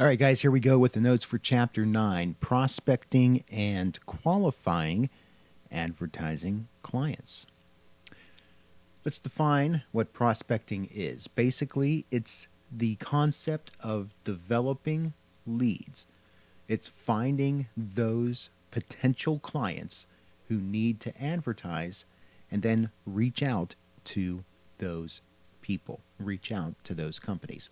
All right, guys, here we go with the notes for Chapter 9, Prospecting and Qualifying Advertising Clients. Let's define what prospecting is. Basically, it's the concept of developing leads. It's finding those potential clients who need to advertise and then reach out to those people, reach out to those companies.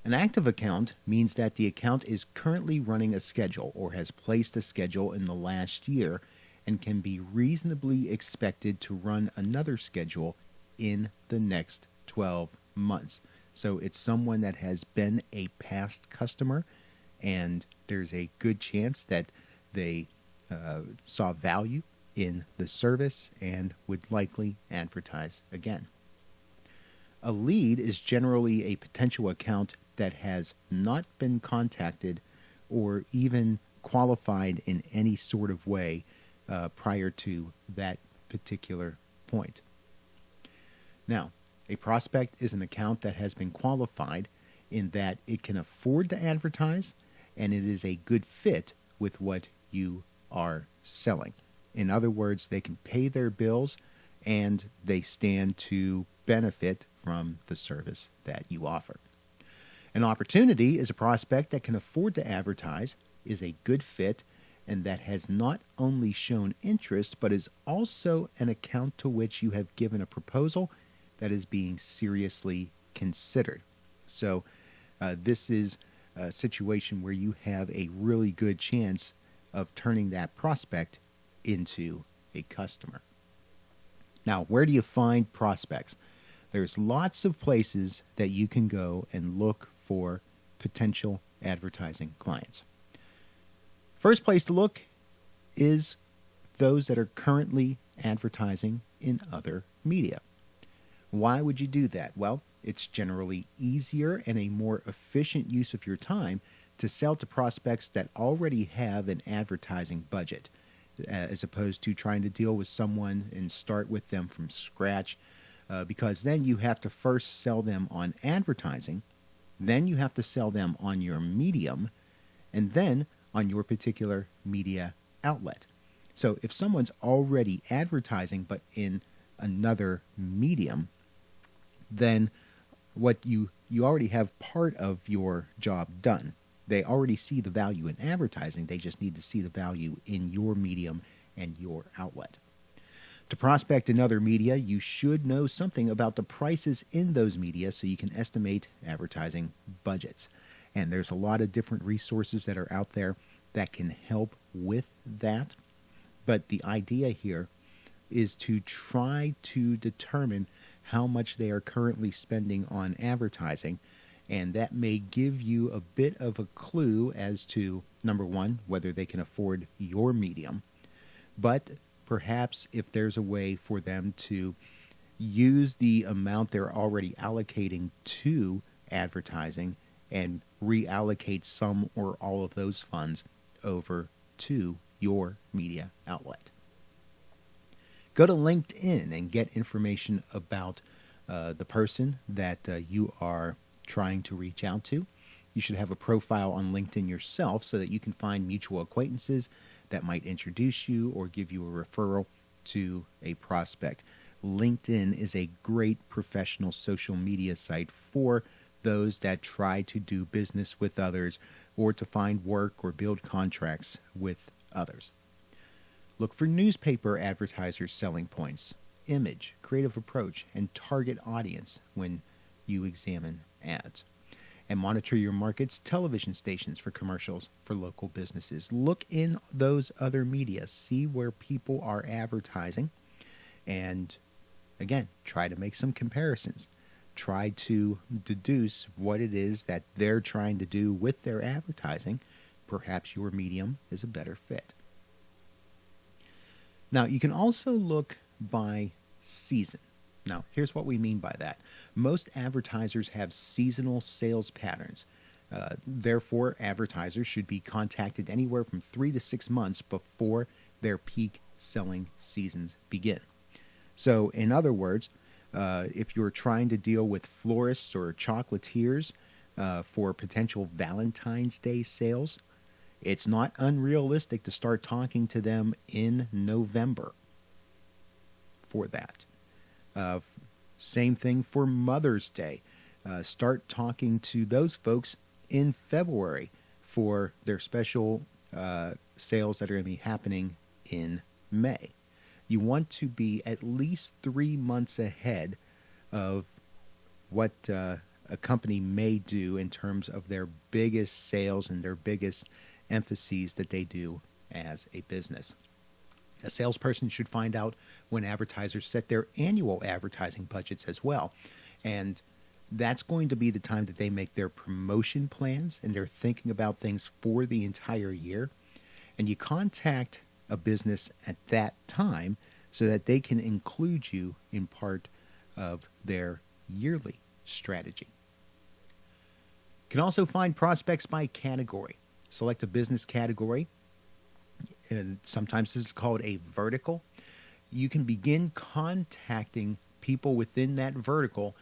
An active account means that the account is currently running a schedule or has placed a schedule in the last year and can be reasonably expected to run another schedule in the next 12 months. So it's someone that has been a past customer, and there's a good chance that they saw value in the service and would likely advertise again. A lead is generally a potential account that has not been contacted or even qualified in any sort of way prior to that particular point. Now, a prospect is an account that has been qualified in that it can afford to advertise and it is a good fit with what you are selling. In other words, they can pay their bills and they stand to benefit from the service that you offer. An opportunity is a prospect that can afford to advertise, is a good fit, and that has not only shown interest, but is also an account to which you have given a proposal that is being seriously considered. So this is a situation where you have a really good chance of turning that prospect into a customer. Now, where do you find prospects? There's lots of places that you can go and look for potential advertising clients. First place to look is those that are currently advertising in other media. Why would you do that? Well, it's generally easier and a more efficient use of your time to sell to prospects that already have an advertising budget, as opposed to trying to deal with someone and start with them from scratch, because then you have to first sell them on advertising, then you have to sell them on your medium, and then on your particular media outlet. So if someone's already advertising but in another medium, then what you already have part of your job done. They already see the value in advertising. They just need to see the value in your medium and your outlet. To prospect in other media, you should know something about the prices in those media so you can estimate advertising budgets. And there's a lot of different resources that are out there that can help with that. But the idea here is to try to determine how much they are currently spending on advertising, and that may give you a bit of a clue as to, number one, whether they can afford your medium, but perhaps if there's a way for them to use the amount they're already allocating to advertising and reallocate some or all of those funds over to your media outlet. Go to LinkedIn and get information about the person that you are trying to reach out to. You should have a profile on LinkedIn yourself so that you can find mutual acquaintances that might introduce you or give you a referral to a prospect. LinkedIn is a great professional social media site for those that try to do business with others or to find work or build contracts with others. Look for newspaper advertisers' selling points, image, creative approach, and target audience when you examine ads. And monitor your market's television stations for commercials for local businesses. Look in those other media. See where people are advertising. And again, try to make some comparisons. Try to deduce what it is that they're trying to do with their advertising. Perhaps your medium is a better fit. Now, you can also look by season. Now, here's what we mean by that. Most advertisers have seasonal sales patterns. Therefore, advertisers should be contacted anywhere from 3 to 6 months before their peak selling seasons begin. So, in other words, if you're trying to deal with florists or chocolatiers, for potential Valentine's Day sales, it's not unrealistic to start talking to them in November for that. Uh, Same thing for Mother's Day. Start talking to those folks in February for their special sales that are going to be happening in May. You want to be at least 3 months ahead of what a company may do in terms of their biggest sales and their biggest emphases that they do as a business. A salesperson should find out when advertisers set their annual advertising budgets as well. And that's going to be the time that they make their promotion plans and they're thinking about things for the entire year. And you contact a business at that time so that they can include you in part of their yearly strategy. You can also find prospects by category. Select a business category, and sometimes this is called a vertical. You can begin contacting people within that vertical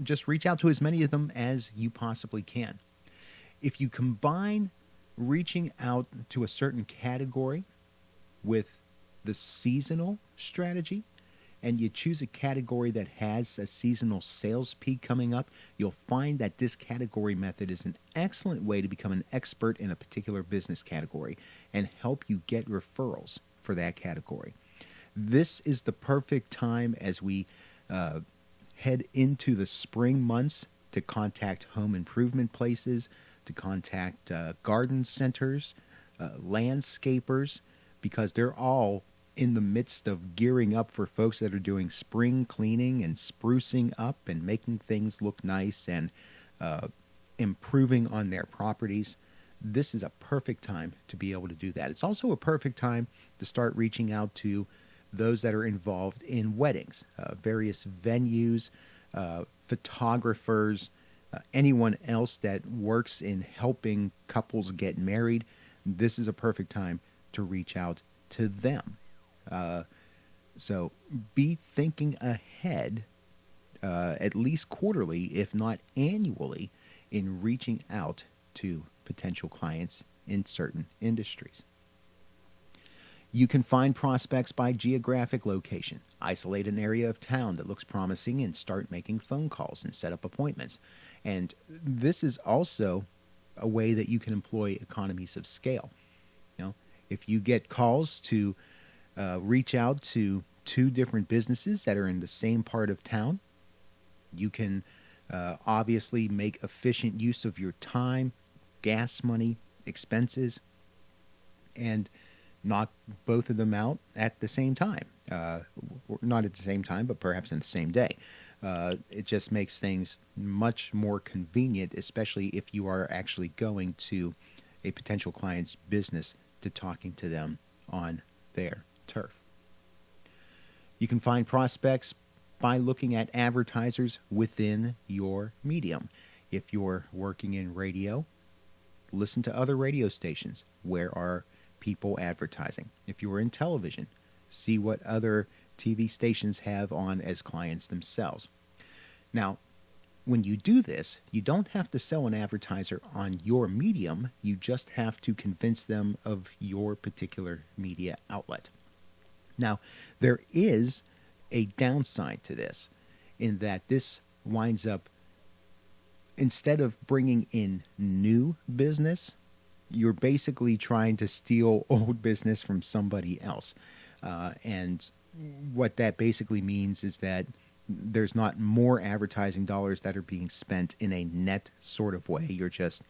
just reach out to as many of them as you possibly can. If you combine reaching out to a certain category with the seasonal strategy, and you choose a category that has a seasonal sales peak coming up, you'll find that this category method is an excellent way to become an expert in a particular business category and help you get referrals for that category. This is the perfect time as we head into the spring months to contact home improvement places, to contact garden centers, landscapers, because they're all in the midst of gearing up for folks that are doing spring cleaning and sprucing up and making things look nice and improving on their properties. This is a perfect time to be able to do that. It's also a perfect time to start reaching out to those that are involved in weddings, various venues, photographers, anyone else that works in helping couples get married. This is a perfect time to reach out to them. So be thinking ahead, at least quarterly, if not annually, in reaching out to potential clients in certain industries. You can find prospects by geographic location. Isolate an area of town that looks promising and start making phone calls and set up appointments. And this is also a way that you can employ economies of scale. You know, if you get calls to reach out to 2 different businesses that are in the same part of town, you can obviously make efficient use of your time, gas money, expenses, and knock both of them out at the same time. Not at the same time, but perhaps in the same day. It just makes things much more convenient, especially if you are actually going to a potential client's business to talking to them on their turf. You can find prospects by looking at advertisers within your medium. If you're working in radio, listen to other radio stations. Where are people advertising? If you're in television, see what other TV stations have on as clients themselves. Now, when you do this, you don't have to sell an advertiser on your medium. You just have to convince them of your particular media outlet. Now, there is a downside to this in that this winds up, instead of bringing in new business, you're basically trying to steal old business from somebody else. And what that basically means is that there's not more advertising dollars that are being spent in a net sort of way. You're just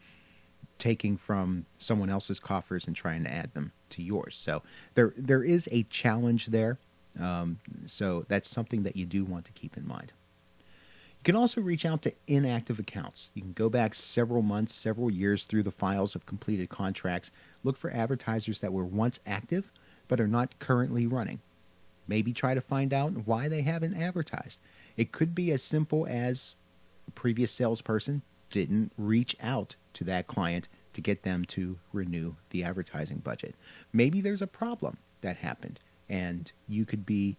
taking from someone else's coffers and trying to add them to yours. So there is a challenge there. So that's something that you do want to keep in mind. You can also reach out to inactive accounts. You can go back several months, several years through the files of completed contracts, look for advertisers that were once active but are not currently running. Maybe try to find out why they haven't advertised. It could be as simple as a previous salesperson didn't reach out to that client to get them to renew the advertising budget. Maybe there's a problem that happened, and you could be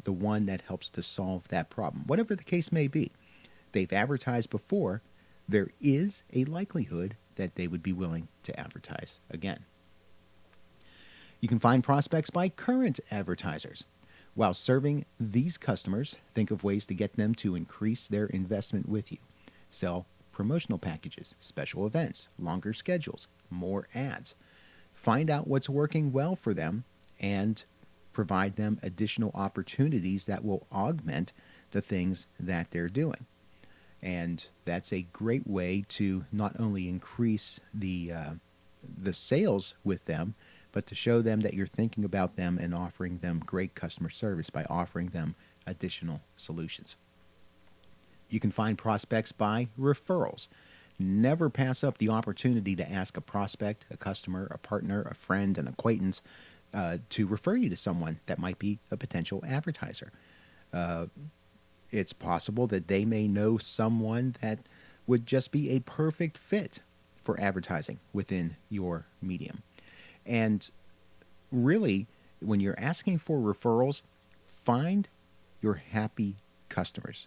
the one that helps to solve that problem. Whatever the case may be, they've advertised before, there is a likelihood that they would be willing to advertise again. You can find prospects by current advertisers. While serving these customers, think of ways to get them to increase their investment with you. Sell promotional packages, special events, longer schedules, more ads. Find out what's working well for them and provide them additional opportunities that will augment the things that they're doing. And that's a great way to not only increase the sales with them, but to show them that you're thinking about them and offering them great customer service by offering them additional solutions. You can find prospects by referrals. Never pass up the opportunity to ask a prospect, a customer, a partner, a friend, an acquaintance to refer you to someone that might be a potential advertiser. It's possible that they may know someone that would just be a perfect fit for advertising within your medium. And really, when you're asking for referrals, find your happy customers.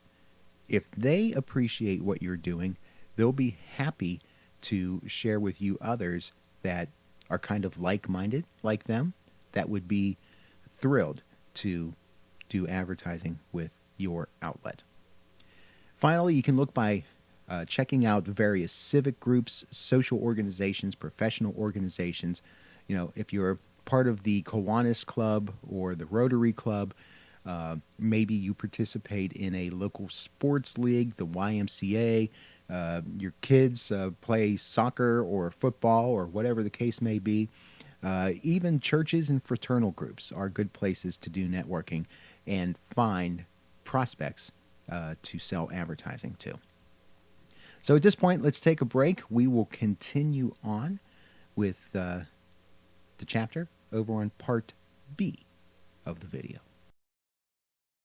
If they appreciate what you're doing, they'll be happy to share with you others that are kind of like-minded like them, that would be thrilled to do advertising with your outlet. Finally, you can look by checking out various civic groups, social organizations, professional organizations. You know, if you're part of the Kiwanis Club or the Rotary Club, maybe you participate in a local sports league, the YMCA. Your kids play soccer or football or whatever the case may be. Even churches and fraternal groups are good places to do networking and find prospects to sell advertising to. So at this point, let's take a break. We will continue on with the chapter over on part B of the video.